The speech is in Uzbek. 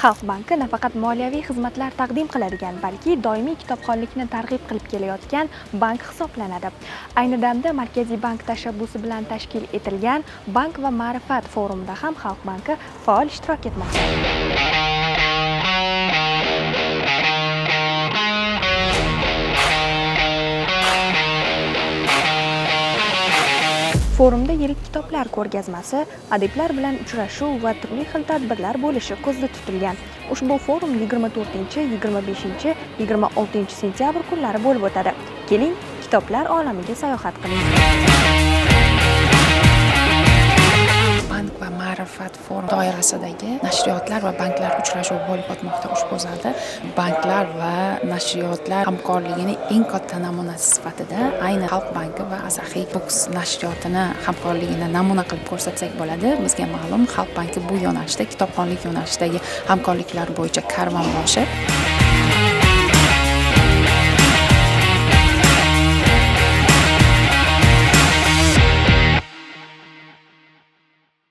Xalq banki nafaqat moliyaviy xizmatlar taqdim qiladigan, balki doimiy kitobxonlikni targ'ib qilib kelayotgan bank hisoblanadi. Ayni damda Markaziy bank tashabbusi bilan tashkil etilgan Bank va ma'rifat forumida ham Xalq banki faol ishtirok etmoqda. Forumda yirik kitoblar ko'rgazmasi, adiblar bilan uchrashuv va turli xil tadbirlar bo'lishi ko'zda tutilgan. Ushbu forum 24, 25, 26 sentyabr kunlari bo'lib o'tadi. Keling, kitoblar olamiga sayohat qiling. Bank va ma'rifat forum doirasidagi nashriyotlar va banklar uchrashuvi bo'lib o'tmoqda ushbu zalda. Banklar va nashriyotlar hamkorligining eng katta namunasi sifatida ayni Xalq banki va Asaxiy Books nashriyotini hamkorligini namuna qilib ko'rsatsak bo'ladi. Bizga ma'lum, Xalq banki bu yo'nalishda, kitobxonlik yo'nalishidagi hamkorliklar bo'yicha karvonboshi.